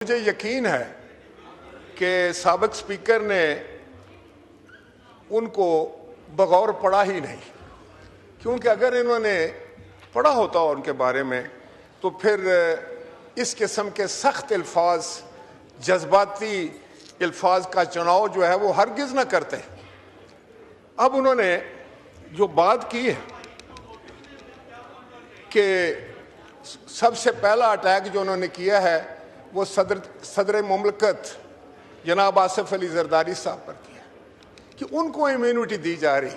मुझे यकीन है कि साबिक स्पीकर ने उनको बगौर पढ़ा ही नहीं, क्योंकि अगर इन्होंने पढ़ा होता उनके बारे में तो फिर इस किस्म के सख्त अल्फाज, जज्बाती अल्फाज का चुनाव जो है वो हरगिज़ ना करते। अब उन्होंने जो बात की है कि सबसे पहला अटैक जो उन्होंने किया है वो सदर मुमलकत जनाब आसिफ अली जरदारी साहब पर किया कि उनको इम्यूनिटी दी जा रही।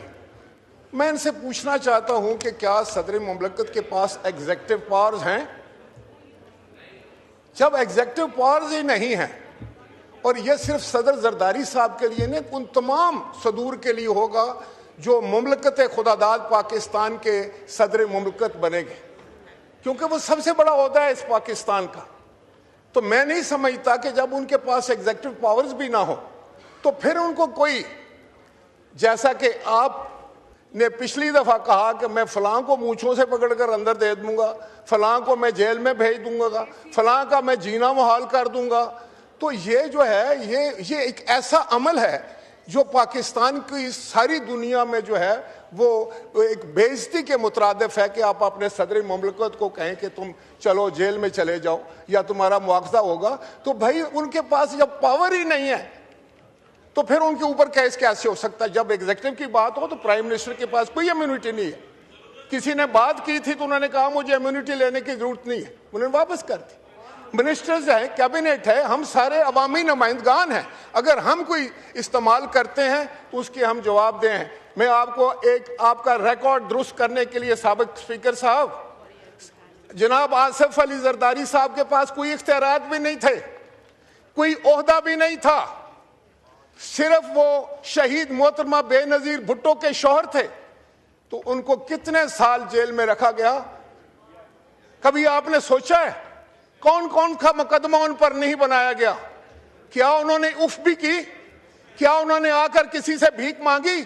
मैं इनसे पूछना चाहता हूं कि क्या सदर मुमलकत के पास एग्जेक्टिव पावर्स हैं? जब एग्जेक्टिव पावर्स ही नहीं हैं, और यह सिर्फ सदर जरदारी साहब के लिए नहीं, उन तमाम सदूर के लिए होगा जो मुमलकत खुदादाद पाकिस्तान के सदर मुमलकत बनेंगे, क्योंकि वो सबसे बड़ा ओहदा है इस पाकिस्तान का। तो मैं नहीं समझता कि जब उनके पास एग्जेक्टिव पावर्स भी ना हो तो फिर उनको कोई, जैसा कि आपने पिछली दफा कहा कि मैं फलां को मूंछों से पकड़कर अंदर दे दूंगा, फलां को मैं जेल में भेज दूंगा, फलां का मैं जीना मुहाल कर दूंगा, तो ये जो है ये एक ऐसा अमल है जो पाकिस्तान की सारी दुनिया में जो है वो एक बेइज्जती के मुतरादिफ है कि आप अपने सदर मुमलकत को कहें कि तुम चलो जेल में चले जाओ या तुम्हारा मुआवजा होगा। तो भाई उनके पास जब पावर ही नहीं है तो फिर उनके ऊपर केस कैसे हो सकता है? जब एग्जीक्यूटिव की बात हो तो प्राइम मिनिस्टर के पास कोई इम्यूनिटी नहीं है। किसी ने बात की थी तो उन्होंने कहा मुझे इम्यूनिटी लेने की जरूरत नहीं है, उन्होंने वापस कर दी। मिनिस्टर्स हैं, कैबिनेट है, हम सारे अवामी नुमाइंदगान हैं, अगर हम कोई इस्तेमाल करते हैं तो उसके हम जवाब दें। मैं आपको एक आपका रिकॉर्ड दुरुस्त करने के लिए, साबिक स्पीकर साहब, जनाब आसिफ अली जरदारी साहब के पास कोई इख्तियारात भी नहीं थे, कोई ओहदा भी नहीं था, सिर्फ वो शहीद मोहतरमा बेनजीर भुट्टो के शौहर थे। तो उनको कितने साल जेल में रखा गया? कभी आपने सोचा है कौन कौन का मुकदमा उन पर नहीं बनाया गया? क्या उन्होंने उफ भी की? क्या उन्होंने आकर किसी से भीख मांगी?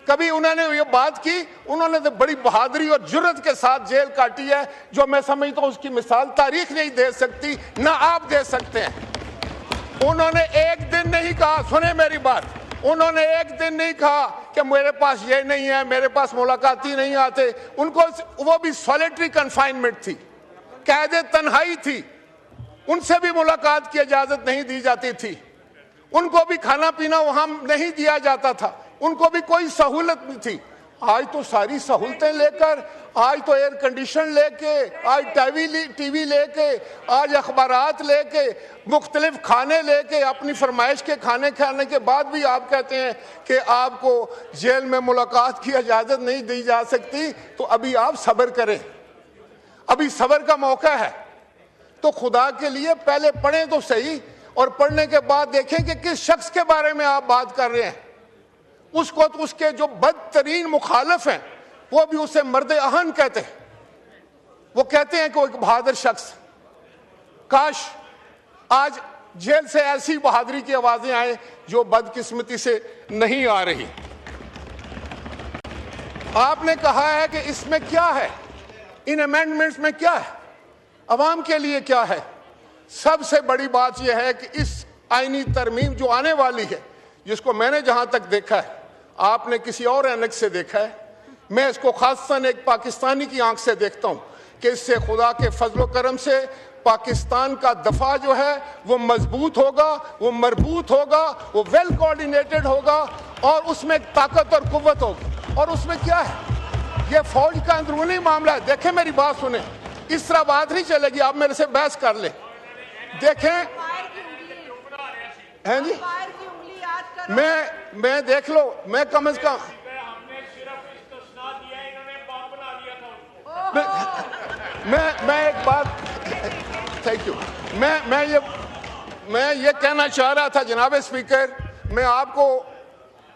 कभी उन्होंने ये बात की? उन्होंने तो बड़ी बहादुरी और जुर्रत के साथ जेल काटी है, जो मैं समझता हूं उसकी मिसाल तारीख नहीं दे सकती, ना आप दे सकते हैं। उन्होंने एक दिन नहीं कहा, सुने मेरी बात, उन्होंने एक दिन नहीं कहा कि मेरे पास ये नहीं है, मेरे पास मुलाकाती नहीं आते। उनको वो भी सॉलिटरी कन्फाइनमेंट थी, कैद तन्हाई थी, उनसे भी मुलाकात की इजाजत नहीं दी जाती थी, उनको भी खाना पीना वहां नहीं दिया जाता था, उनको भी कोई सहूलत नहीं थी। आज तो सारी सहूलतें लेकर, आज तो एयर कंडीशन लेके, आज टीवी लेके, आज अखबारात लेके, मुख्तलिफ खाने लेके, अपनी फरमाइश के खाने खाने के बाद भी आप कहते हैं कि आपको जेल में मुलाकात की इजाजत नहीं दी जा सकती। तो अभी आप सब्र करें, अभी सब्र का मौका है। तो खुदा के लिए पहले पढ़ें तो सही, और पढ़ने के बाद देखें कि किस शख्स के बारे में आप बात कर रहे हैं। उसको तो उसके जो बदतरीन मुखालिफ हैं वो भी उसे मर्द अहन कहते हैं, वो कहते हैं कि वो एक बहादुर शख्स। काश आज जेल से ऐसी बहादुरी की आवाजें आए जो बदकिस्मती से नहीं आ रही। आपने कहा है कि इसमें क्या है, इन अमेंडमेंट्स में क्या है, अवाम के लिए क्या है? सबसे बड़ी बात यह है कि इस आईनी तरमीम जो आने वाली है, जिसको मैंने जहां तक देखा है, आपने किसी और एनक से देखा है, मैं इसको खासतन एक पाकिस्तानी की आंख से देखता हूं कि इससे खुदा के फजलो करम से पाकिस्तान का दफा जो है वो मजबूत होगा, वो मरबूत होगा, वो वेल कोऑर्डिनेटेड होगा, और उसमें ताकत और कुव्वत होगी। और उसमें क्या है, ये फौज का अंदरूनी मामला है। देखें मेरी बात सुने, इस तरह बात नहीं चलेगी, आप मेरे से बहस कर ले। देखें हैं जी, मैं देख लो, मैं कम से कम मैं एक बात, थैंक यू, मैं ये कहना चाह रहा था जनाब स्पीकर, मैं आपको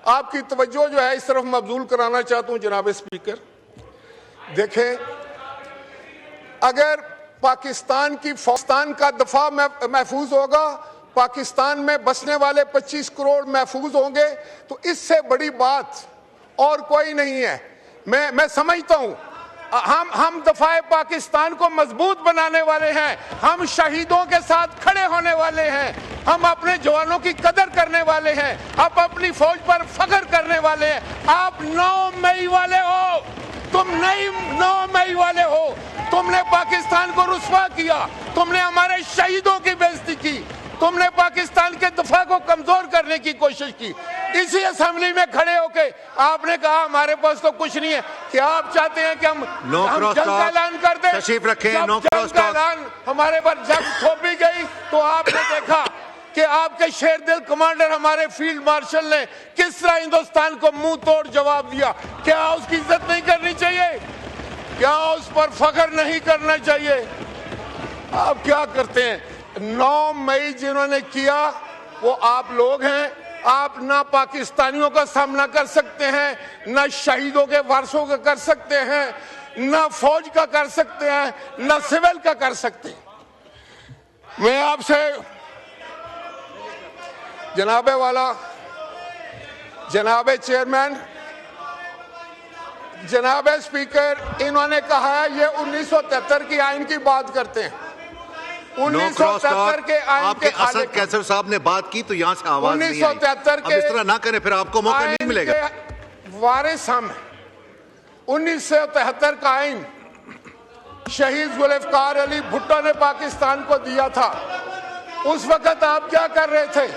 आपकी तवज्जो जो है इस तरफ मबजूल कराना चाहता हूं। जनाब स्पीकर देखें, अगर पाकिस्तान का दफा महफूज होगा, पाकिस्तान में बसने वाले 25 करोड़ महफूज होंगे, तो इससे बड़ी बात और कोई नहीं है। मैं समझता हूं हम दफाए पाकिस्तान को मजबूत बनाने वाले हैं, हम शहीदों के साथ खड़े होने वाले हैं, हम अपने जवानों की कदर करने वाले हैं, आप अपनी फौज पर फख्र करने वाले हैं। आप 9 मई वाले हो, तुम नहीं 9 मई वाले हो। तुमने पाकिस्तान को रुस्वा किया, तुमने हमारे शहीदों की बेइज्जती की, तुमने पाकिस्तान के दफा को कमजोर करने की कोशिश की। इसी असेंबली में खड़े होके आपने कहा हमारे पास तो कुछ नहीं है। क्या आप चाहते हैं कि हम जंग का ऐलान कर दें? तशरीफ रखें। जंग का ऐलान हमारे पर जब थोपी गई तो आपने देखा कि आपके शेर दिल कमांडर हमारे फील्ड मार्शल ने किस तरह हिंदुस्तान को मुंह तोड़ जवाब दिया। क्या उसकी इज्जत नहीं करनी चाहिए? क्या उस पर फख्र नहीं करना चाहिए? आप क्या करते हैं? 9 मई जिन्होंने किया वो आप लोग हैं। आप ना पाकिस्तानियों का सामना कर सकते हैं, ना शहीदों के वारसों का कर सकते हैं, ना फौज का कर सकते हैं, ना सिविल का कर सकते हैं। मैं आपसे जनाबे वाला, जनाबे चेयरमैन, जनाबे स्पीकर, इन्होंने कहा है ये 1973 की आइन की बात करते हैं। 1973 के आइन के असद कैसर साहब ने बात की तो यहाँ से आवाज नहीं आई। 1973 के इस तरह ना करें, फिर आपको मौका नहीं मिलेगा। वारिस हम 1973 का आइन शहीद जुल्फकार अली भुट्टो ने पाकिस्तान को दिया था। उस वक्त आप क्या कर रहे थे?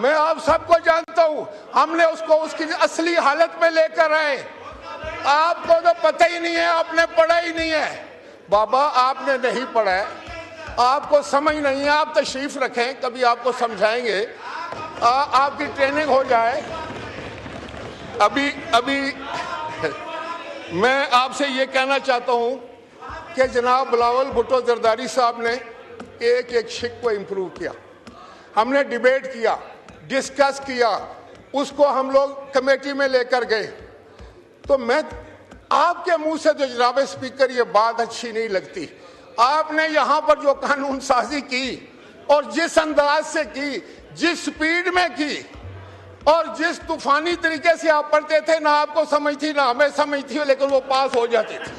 मैं आप सबको जानता हूं। हमने उसको उसकी असली हालत में लेकर आए। आपको तो पता ही नहीं है, आपने पढ़ा ही नहीं है। बाबा आपने नहीं पढ़ा है, आपको समझ नहीं है। आप तशरीफ रखें, कभी आपको समझाएंगे, आपकी ट्रेनिंग हो जाए। अभी मैं आपसे ये कहना चाहता हूं कि जनाब बिलावल भुट्टो जरदारी साहब ने एक एक शिक को इम्प्रूव किया। हमने डिबेट किया, डिस्कस किया, उसको हम लोग कमेटी में लेकर गए। तो मैं आपके मुंह से तो जनाब स्पीकर ये बात अच्छी नहीं लगती। आपने यहाँ पर जो कानून साजी की और जिस अंदाज से की, जिस स्पीड में की और जिस तूफानी तरीके से आप पढ़ते थे, ना आपको समझ थी ना हमें समझ थी, लेकिन वो पास हो जाती थी।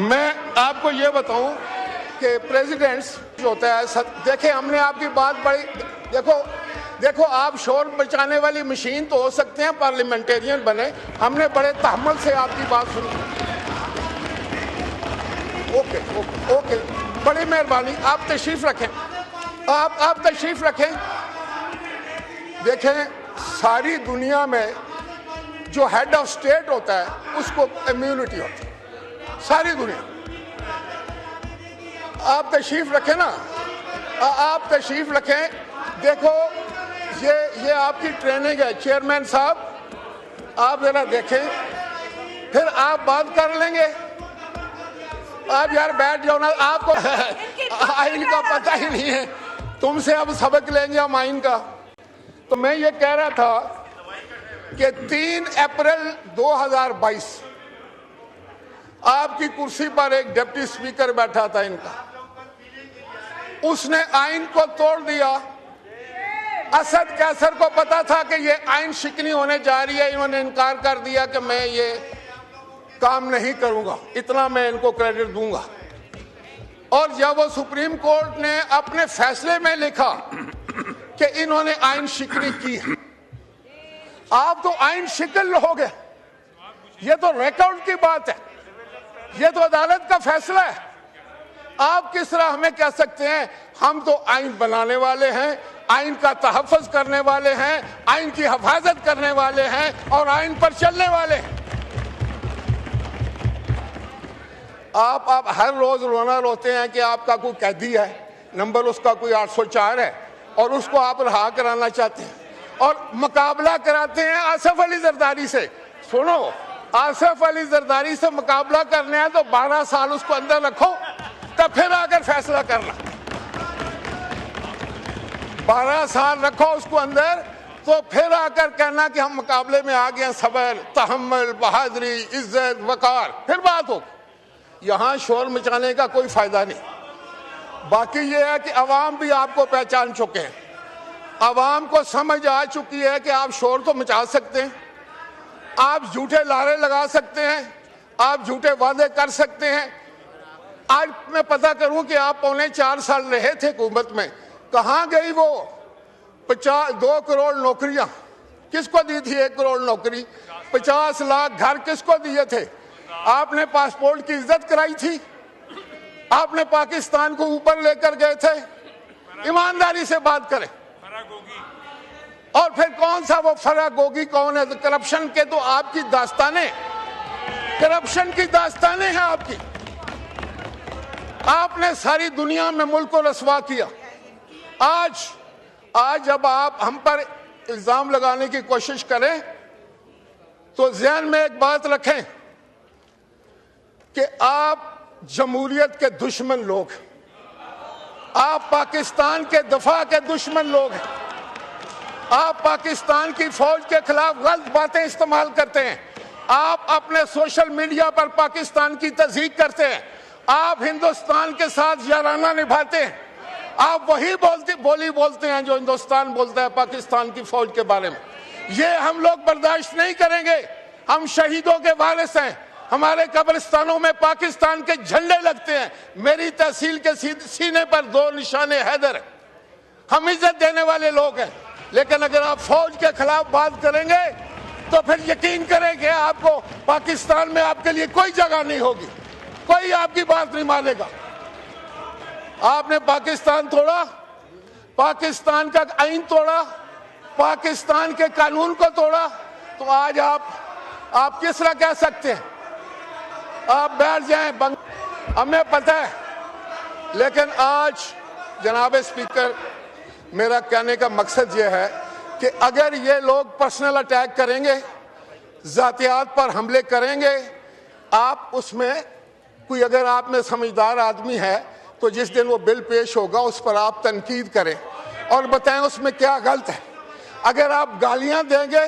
मैं आपको ये बताऊं कि प्रेसिडेंट्स जो होता है, देखे हमने आपकी बात बड़ी, देखो आप शोर बचाने वाली मशीन तो हो सकते हैं, पार्लियामेंटेरियन बने, हमने बड़े तहम्मुल से आपकी बात सुनी। ओके, बड़ी मेहरबानी, आप तशरीफ रखें, आप तशरीफ रखें। देखें, सारी दुनिया में जो हेड ऑफ स्टेट होता है उसको इम्यूनिटी होती है, सारी दुनिया। आप तशरीफ रखें ना, आप तशरीफ रखें। देखो ये आपकी ट्रेनिंग है चेयरमैन साहब, आप जरा देखें, फिर आप बात कर लेंगे। आप यार बैठ जाओ ना, आपको आइन का पता ही नहीं है। तुमसे अब सबक लेंगे हम आइन का। तो मैं ये कह रहा था कि 3 अप्रैल 2022 आपकी कुर्सी पर एक डिप्टी स्पीकर बैठा था इनका, उसने आइन को तोड़ दिया। असद कैसर को पता था कि ये आइन शिकनी होने जा रही है, इन्होंने इनकार कर दिया कि मैं ये काम नहीं करूंगा, इतना मैं इनको क्रेडिट दूंगा। और जब वो सुप्रीम कोर्ट ने अपने फैसले में लिखा कि इन्होंने आइन शिकनी की है, आप तो आइन शिकन लोगे, ये तो रिकॉर्ड की बात है, ये तो अदालत का फैसला है। आप किस तरह हमें कह सकते हैं? हम तो आइन बनाने वाले हैं, आइन का तहफ़्फ़ुज़ करने वाले हैं, आइन की हिफाजत करने वाले हैं और आइन पर चलने वाले हैं। आप हर रोज रोना रोते हैं कि आपका कोई कैदी है, नंबर उसका कोई 804 है और उसको आप रहा कराना चाहते हैं और मुकाबला कराते हैं आसिफ अली जरदारी से। सुनो, आसिफ अली जरदारी से मुकाबला करने हैं तो 12 साल उसको अंदर रखो, तब फिर आकर फैसला करना। 12 साल रखो उसको अंदर, तो फिर आकर कहना कि हम मुकाबले में आ गए। सबर, तहम्मुल, बहादुरी, इज्जत, वकार, फिर बात हो। यहाँ शोर मचाने का कोई फायदा नहीं। बाकी ये है कि अवाम भी आपको पहचान चुके हैं, आवाम को समझ आ चुकी है कि आप शोर तो मचा सकते हैं, आप झूठे नारे लगा सकते हैं, आप झूठे वादे कर सकते हैं। आज मैं पता करूं कि आप 4.25 साल रहे थे हुकूमत में, कहां गई वो 2 करोड़ नौकरियां? किसको दी थी 1 करोड़ नौकरी? 50 लाख घर किसको दिए थे? आपने पासपोर्ट की इज्जत कराई थी? आपने पाकिस्तान को ऊपर लेकर गए थे? ईमानदारी से बात करें। और फिर कौन सा वो फरागोगी कौन है? करप्शन के तो आपकी दास्तानें, करप्शन की दास्तानें हैं आपकी। आपने सारी दुनिया में मुल्क को रसवा किया। आज जब आप हम पर इल्जाम लगाने की कोशिश करें तो ज़हन में एक बात रखें कि आप जमहूरियत के दुश्मन लोग, आप पाकिस्तान के दफा के दुश्मन लोग हैं। आप पाकिस्तान की फौज के खिलाफ गलत बातें इस्तेमाल करते हैं। आप अपने सोशल मीडिया पर पाकिस्तान की तज़हीक करते हैं। आप हिंदुस्तान के साथ याराना निभाते हैं। आप वही बोली बोलते हैं जो हिंदुस्तान बोलता है पाकिस्तान की फौज के बारे में। ये हम लोग बर्दाश्त नहीं करेंगे। हम शहीदों के वारिस हैं। हमारे कब्रिस्तानों में पाकिस्तान के झंडे लगते हैं। मेरी तहसील के सीने पर 2 निशाने हैदर। हम इज्जत देने वाले लोग हैं। लेकिन अगर आप फौज के खिलाफ बात करेंगे तो फिर यकीन करें कि आपको पाकिस्तान में आपके लिए कोई जगह नहीं होगी, कोई आपकी बात नहीं मानेगा। आपने पाकिस्तान तोड़ा, पाकिस्तान का आईन तोड़ा, पाकिस्तान के कानून को तोड़ा, तो आज आप किस तरह कह सकते हैं? आप बैठ जाएं, हमें पता है। लेकिन आज जनाब स्पीकर, मेरा कहने का मकसद ये है कि अगर ये लोग पर्सनल अटैक करेंगे, जातियात पर हमले करेंगे, आप उसमें कोई, अगर आप में समझदार आदमी है तो जिस दिन वो बिल पेश होगा उस पर आप तनकीद करें और बताएं उसमें क्या गलत है। अगर आप गालियां देंगे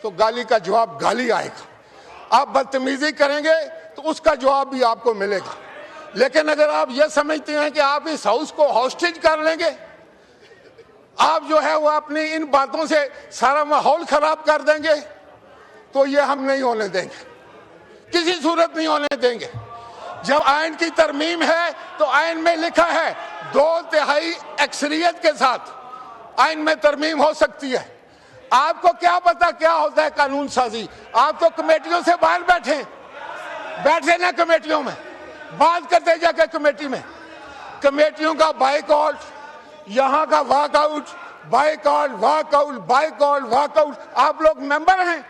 तो गाली का जवाब गाली आएगा। आप बदतमीजी करेंगे तो उसका जवाब भी आपको मिलेगा। लेकिन अगर आप ये समझते हैं कि आप इस हाउस को हॉस्टेज कर लेंगे, आप जो है वो अपनी इन बातों से सारा माहौल खराब कर देंगे, तो ये हम नहीं होने देंगे, किसी सूरत नहीं होने देंगे। जब आइन की तरमीम है तो आइन में लिखा है 2/3 अक्सरियत के साथ आइन में तरमीम हो सकती है। आपको क्या पता क्या होता है कानून साजी? आप तो कमेटियों से बाहर बैठे ना, कमेटियों में बात करते जाके कमेटी में। कमेटियों का बाइकआउट, यहाँ का walkout, boycott walkout, boycott walkout. आप लोग मेंबर हैं,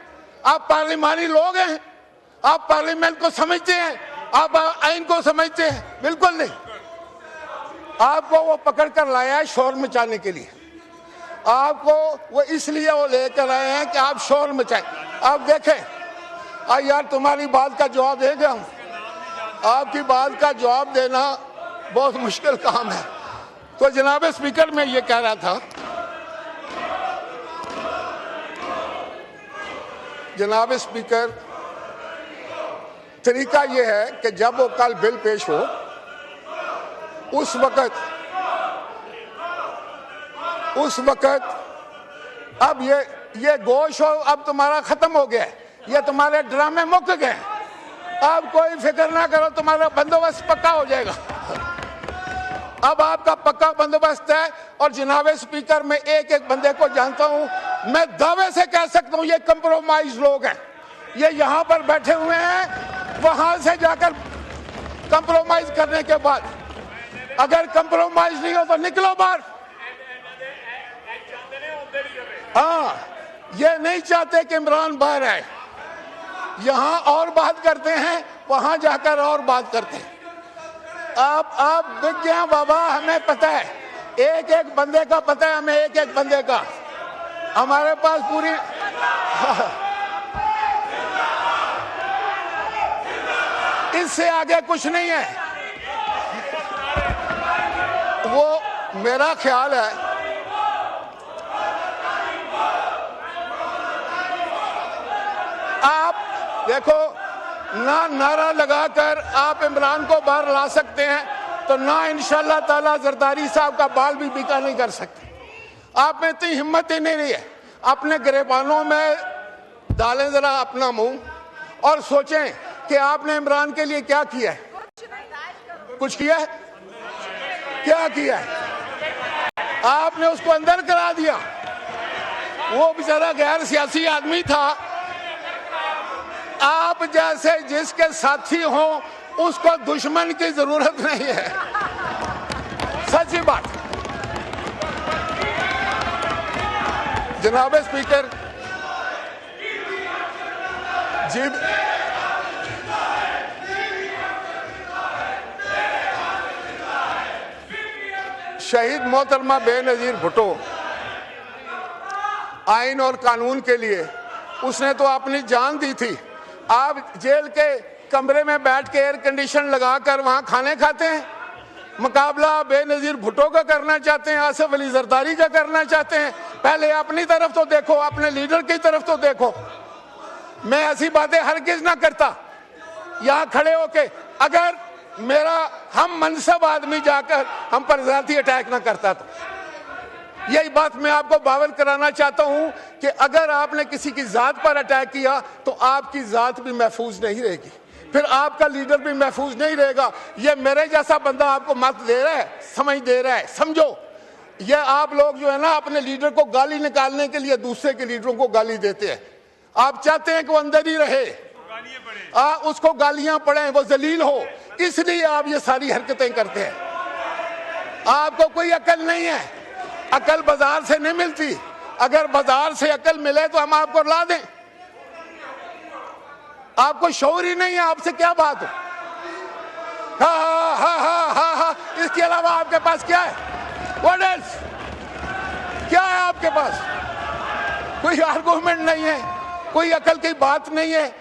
आप पार्लिमानी लोग हैं, आप पार्लियामेंट को समझते हैं, आप आइन को समझते हैं? बिल्कुल नहीं। आपको वो पकड़ कर लाया है शोर मचाने के लिए। आपको वो इसलिए वो लेकर आए हैं कि आप शोर मचाएं। आप देखें, यार तुम्हारी बात का जवाब देंगे हम, आपकी बात का जवाब देना बहुत मुश्किल काम है। तो जनाब स्पीकर, मैं ये कह रहा था, जनाब स्पीकर, तरीका ये है कि जब वो कल बिल पेश हो उस वक्त अब ये गोश हो, अब तुम्हारा खत्म हो गया, ये तुम्हारे ड्रामे मुक गए, अब कोई फिक्र ना करो, तुम्हारा बंदोबस्त पक्का हो जाएगा। अब आपका पक्का बंदोबस्त है। और जनाब स्पीकर, मैं एक बंदे को जानता हूं, मैं दावे से कह सकता हूं ये कंप्रोमाइज लोग हैं। ये यहां पर बैठे हुए हैं, वहां से जाकर कंप्रोमाइज करने के बाद अगर कंप्रोमाइज नहीं हो तो निकलो बाहर। हाँ, ये नहीं चाहते कि इमरान बाहर आए। यहां और बात करते हैं, वहां जाकर और बात करते हैं। आप दिख गया बाबा, हमें पता है, एक बंदे का पता है हमें, एक बंदे का। हमारे पास पूरी इससे आगे कुछ नहीं है। वो मेरा ख्याल है, आप देखो ना, नारा लगाकर आप इमरान को बाहर ला सकते हैं, तो ना इंशाल्लाह ताला जरदारी साहब का बाल भी बीका नहीं कर सकते। आप में इतनी हिम्मत ही नहीं रही है। अपने गिरेबानों में डालें जरा अपना मुंह और सोचें कि आपने इमरान के लिए क्या किया है। कुछ किया है? क्या किया है? आपने उसको अंदर करा दिया। वो बेचारा गैर सियासी आदमी था। आप जैसे जिसके साथी हो उसको दुश्मन की जरूरत नहीं है। सच्ची बात। जनाब स्पीकर जी, शहीद मोहतरमा बेनजीर भुट्टो आइन और कानून के लिए उसने तो अपनी जान दी थी। आप जेल के कमरे में बैठ के एयर कंडीशन लगाकर वहां खाने खाते हैं। मुकाबला बेनजीर भुट्टो का करना चाहते हैं, आसिफ अली जरदारी का करना चाहते हैं। पहले अपनी तरफ तो देखो, अपने लीडर की तरफ तो देखो। मैं ऐसी बातें हरगिज ना करता यहां खड़े होके। अगर मेरा हम मनसब आदमी जाकर हम पर ज़ाती अटैक ना करता तो यही बात मैं आपको बावर कराना चाहता हूं कि अगर आपने किसी की जात पर अटैक किया तो आपकी जात भी महफूज नहीं रहेगी, फिर आपका लीडर भी महफूज नहीं रहेगा। ये मेरे जैसा बंदा आपको मत दे रहा है, समझ दे रहा है। समझो, ये आप लोग जो है ना अपने लीडर को गाली निकालने के लिए दूसरे के लीडरों को गाली देते हैं। आप चाहते हैं कि वो अंदर ही रहे, उसको गालियां पड़े, वो जलील हो, इसलिए आप ये सारी हरकतें करते हैं। आपको कोई अकल नहीं है। अकल बाजार से नहीं मिलती। अगर बाजार से अकल मिले तो हम आपको ला दें। आपको शौर ही नहीं है, आपसे क्या बात हो? हा हा हा हा हा। इसके अलावा आपके पास क्या है? What else? क्या है आपके पास? कोई आर्गुमेंट नहीं है, कोई अकल की बात नहीं है।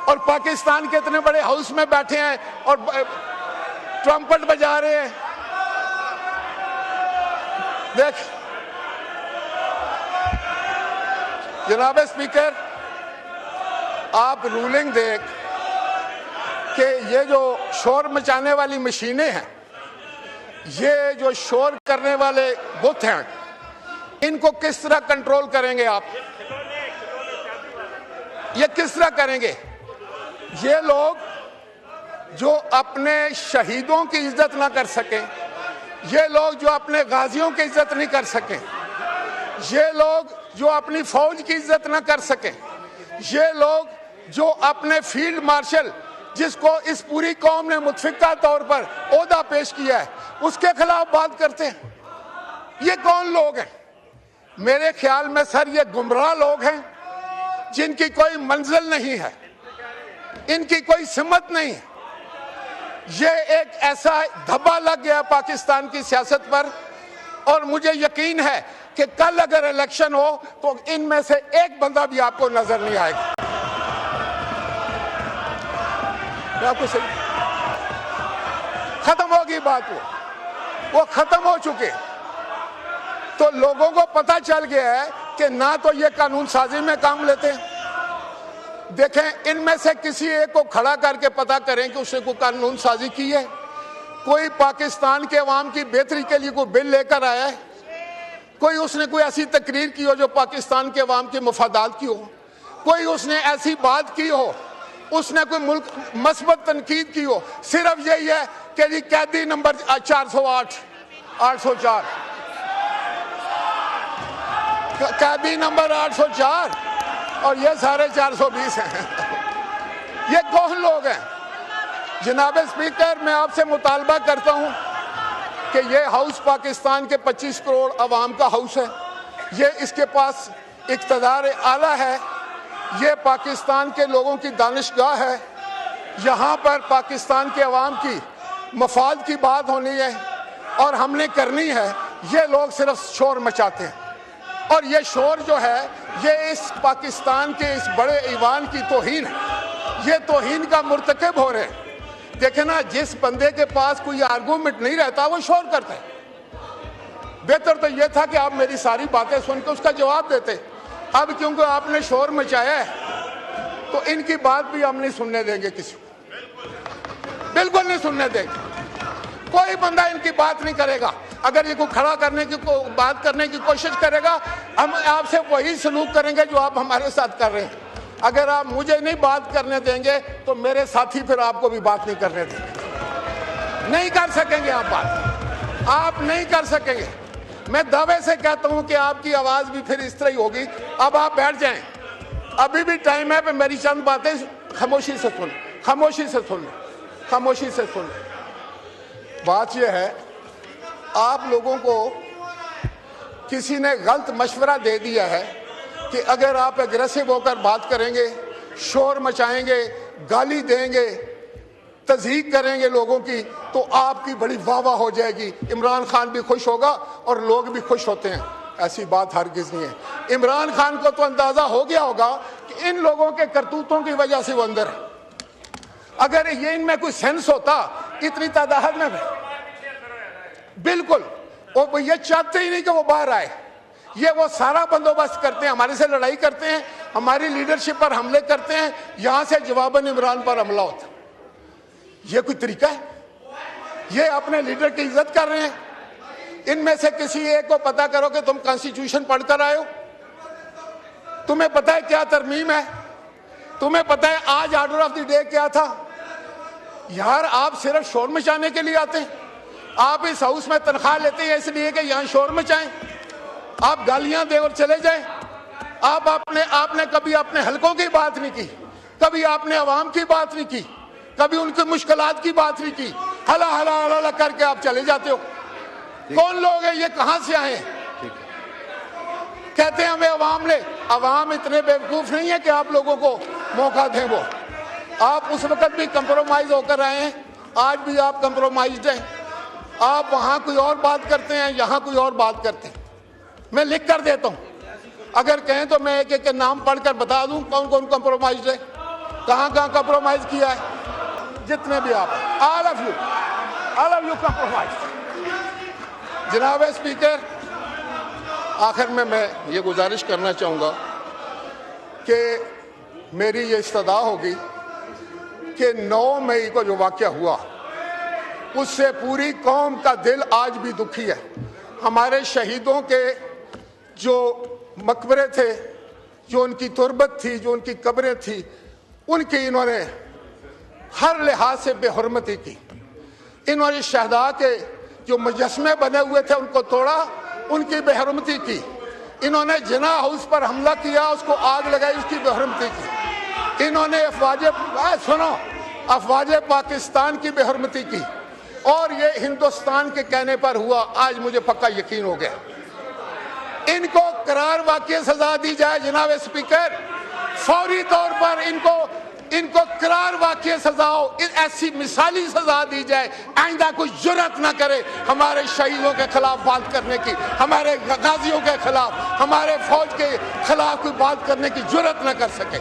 और पाकिस्तान के इतने बड़े हाउस में बैठे हैं और ट्रम्पट बजा रहे हैं। देख जनाब स्पीकर, आप रूलिंग देख कि ये जो शोर मचाने वाली मशीनें हैं, ये जो शोर करने वाले बुत हैं, इनको किस तरह कंट्रोल करेंगे आप? ये किस तरह करेंगे? ये लोग जो अपने शहीदों की इज्जत ना कर सके, ये लोग जो अपने गाजियों की इज्जत नहीं कर सके, ये लोग जो अपनी फौज की इज्जत ना कर सके, ये लोग जो अपने फील्ड मार्शल जिसको इस पूरी कौम ने मुतफिका तौर पर ओहदा पेश किया है उसके खिलाफ बात करते हैं। ये कौन लोग हैं? मेरे ख्याल में सर ये गुमराह लोग हैं जिनकी कोई मंजिल नहीं है, इनकी कोई सिमत नहीं। ये एक ऐसा धब्बा लग गया पाकिस्तान की सियासत पर, और मुझे यकीन है कि कल अगर इलेक्शन हो तो इनमें से एक बंदा भी आपको नजर नहीं आएगा। आपको सही खत्म होगी बात, वो खत्म हो चुके। तो लोगों को पता चल गया है कि ना तो ये कानून साजी में काम लेते हैं। देखें, इनमें से किसी एक को खड़ा करके पता करें कि उसने कोई कानून साजी की है, कोई पाकिस्तान के अवाम की बेहतरी के लिए कोई बिल लेकर आया है, कोई उसने कोई ऐसी तकरीर की हो जो पाकिस्तान के अवाम के मफादात की हो, कोई उसने ऐसी बात की हो, उसने कोई मुल्क मस्बत तनकीद की हो। सिर्फ यही है कि जी कैदी नंबर 408 804 कैदी नंबर 804 और ये सारे 420 हैं। ये कौन लोग हैं? जनाब स्पीकर, मैं आपसे मुतालबा करता हूं कि ये हाउस पाकिस्तान के 25 करोड़ अवाम का हाउस है। ये इसके पास इक़्तिदार आला है, ये पाकिस्तान के लोगों की दानिशगाह है। यहाँ पर पाकिस्तान के अवाम की मफाद की बात होनी है और हमने करनी है। ये लोग सिर्फ शोर मचाते हैं और ये शोर जो है ये इस पाकिस्तान के इस बड़े ईवान की तौहीन है। ये तौहीन का मुर्तकिब हो रहे हैं। देखे ना, जिस बंदे के पास कोई आर्गूमेंट नहीं रहता वो शोर करता है। बेहतर तो ये था कि आप मेरी सारी बातें सुन के उसका जवाब देते। अब क्योंकि आपने शोर मचाया है तो इनकी बात भी हम नहीं सुनने देंगे, किसी को बिल्कुल नहीं सुनने देंगे। कोई बंदा इनकी बात नहीं करेगा। अगर ये को खड़ा करने की बात करने की कोशिश करेगा, हम आपसे वही सलूक करेंगे जो आप हमारे साथ कर रहे हैं। अगर आप मुझे नहीं बात करने देंगे तो मेरे साथी फिर आपको भी बात नहीं करने देंगे। नहीं कर सकेंगे आप बात, आप नहीं कर सकेंगे। मैं दावे से कहता हूं कि आपकी आवाज भी फिर इस तरह ही होगी। अब आप बैठ जाएं, अभी भी टाइम है पर मेरी चंद बातें खामोशी से सुन, खामोशी से सुन, खामोशी से सुन। बात यह है, आप लोगों को किसी ने गलत मशवरा दे दिया है कि अगर आप एग्रेसिव होकर बात करेंगे, शोर मचाएंगे, गाली देंगे, तज़हीक करेंगे लोगों की, तो आपकी बड़ी वाह-वाह हो जाएगी। इमरान खान भी खुश होगा और लोग भी खुश होते हैं। ऐसी बात हरगिज़ नहीं है। इमरान खान को तो अंदाजा हो गया होगा कि इन लोगों के करतूतों की वजह से वो अंदर है। अगर ये इनमें कोई सेंस होता इतनी तादाद में, बिल्कुल वो ये चाहते ही नहीं कि वो बाहर आए। ये वो सारा बंदोबस्त करते हैं, हमारे से लड़ाई करते हैं, हमारी लीडरशिप पर हमले करते हैं, यहां से जवाबन इमरान पर हमला होता है। ये कोई तरीका है? ये अपने लीडर की इज्जत कर रहे हैं। इनमें से किसी एक को पता करो कि तुम कॉन्स्टिट्यूशन पढ़कर आए हो, तुम्हें पता है क्या तरमीम है, तुम्हें पता है आज ऑर्डर ऑफ द डे क्या था। यार आप सिर्फ शोर मचाने के लिए आते हैं। आप इस हाउस में तनख्वाह लेते हैं इसलिए कि यहाँ शोर मचाएं, आप गालियां दे और चले जाएं। आपने कभी अपने हलकों की बात नहीं की, कभी आपने अवाम की बात नहीं की, कभी उनकी मुश्किलात की बात नहीं की। हला हला हला करके आप चले जाते हो। कौन लोग हैं ये, कहां से आए हैं? कहते हैं हमें अवाम ले। अवाम इतने बेवकूफ नहीं है कि आप लोगों को मौका दें। वो आप उस वक्त भी कंप्रोमाइज होकर आए हैं, आज भी आप कंप्रोमाइज्ड हैं। आप वहां कोई और बात करते हैं, यहां कोई और बात करते हैं। मैं लिख कर देता हूं, अगर कहें तो मैं एक एक के नाम पढ़कर बता दूं कौन कौन कंप्रोमाइज्ड है, कहां कहां कंप्रोमाइज किया है। जितने भी आप, ऑल ऑफ यू कंप्रोमाइज। जनाब स्पीकर, आखिर में मैं ये गुजारिश करना चाहूँगा कि मेरी ये इस्तदा होगी कि 9 मई को जो वाक़या हुआ उससे पूरी कौम का दिल आज भी दुखी है। हमारे शहीदों के जो मकबरे थे, जो उनकी तुरबत थी, जो उनकी कब्रें थी, उनकी इन्होंने हर लिहाज से बेहुरमती की। इन्होंने शहदा के जो मुजस्मे बने हुए थे उनको तोड़ा, उनकी बेहुरमती की। इन्होंने जिना हाउस पर हमला किया, उसको आग लगाई, उसकी बेहुरमती की। इन्होंने अफवाज पाकिस्तान की बेहुरमती की, और ये हिंदुस्तान के कहने पर हुआ। आज मुझे पक्का यकीन हो गया इनको करार वाक़ई सजा दी जाए। जनाब स्पीकर, फौरी तौर पर इनको करार वाक़ई सजा हो, ऐसी मिसाली सजा दी जाए, आइंदा कोई जुर्रत ना करे हमारे शहीदों के खिलाफ बात करने की, हमारे गाजियों के खिलाफ, हमारे फौज के खिलाफ कोई बात करने की जुर्रत ना कर सके।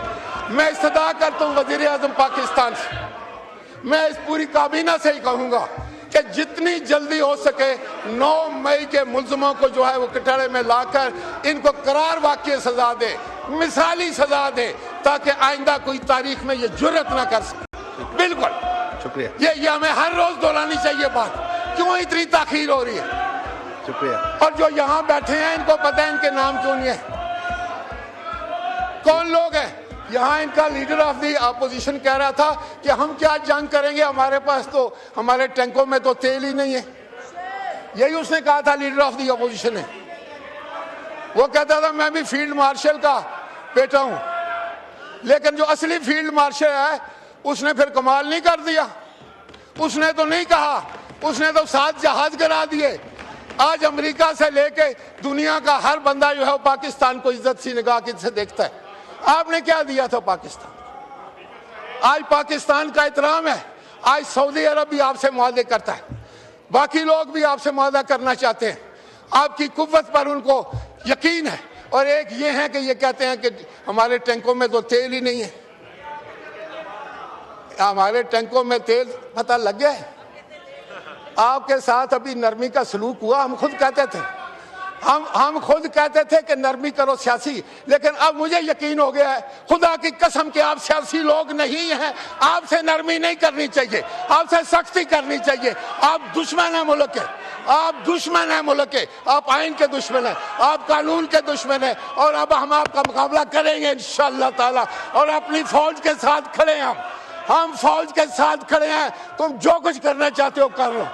मैं इस्तदा करता हूँ वज़ीर आज़म पाकिस्तान से, मैं इस पूरी काबीना से ही कहूँगा कि जितनी जल्दी हो सके 9 मई के मुल्ज़िमों को जो है वो कटहरे में लाकर इनको करार वाक़ई सजा दे, मिसाली सजा दे, ताकि आइंदा कोई तारीख में ये जुर्रत ना कर सके। बिल्कुल, शुक्रिया। ये हमें हर रोज दोहरानी चाहिए बात। क्यों इतनी ताखीर हो रही है? शुक्रिया। और जो यहाँ बैठे हैं इनको पता है इनके नाम क्यों नहीं है, कौन लोग हैं यहाँ। इनका लीडर ऑफ दी अपोजिशन कह रहा था कि हम क्या जंग करेंगे, हमारे पास तो, हमारे टैंकों में तो तेल ही नहीं है। यही उसने कहा था, लीडर ऑफ दी अपोजिशन ने। वो कहता था मैं भी फील्ड मार्शल का बेटा हूं, लेकिन जो असली फील्ड मार्शल है उसने फिर कमाल नहीं कर दिया। उसने तो नहीं कहा, उसने तो 7 जहाज गिरा दिए। आज अमेरिका से लेके दुनिया का हर बंदा जो है वो पाकिस्तान को इज्जत सी निगाह से देखता है। आपने क्या दिया था पाकिस्तान? आज पाकिस्तान का एहतराम है। आज सऊदी अरब भी आपसे मुआहदे करता है, बाकी लोग भी आपसे मुआहदा करना चाहते हैं। आपकी कुव्वत पर उनको यकीन है। और एक ये है कि ये कहते हैं कि हमारे टैंकों में तो तेल ही नहीं है। हमारे टैंकों में तेल पता लग गया है। आपके साथ अभी नरमी का सलूक हुआ। हम खुद कहते थे, हम खुद कहते थे कि नरमी करो सियासी, लेकिन अब मुझे यकीन हो गया है, खुदा की कसम कि आप सियासी लोग नहीं हैं। आपसे नरमी नहीं करनी चाहिए, आपसे सख्ती करनी चाहिए। आप दुश्मन है मुल्क के, आप दुश्मन हैं मुल्क के, आप आइन के दुश्मन हैं, आप कानून के दुश्मन हैं। और अब हम आपका मुकाबला करेंगे इंशाअल्लाह ताला, और अपनी फौज के साथ खड़े हैं। हम फौज के साथ खड़े हैं। तुम जो कुछ करना चाहते हो कर लो।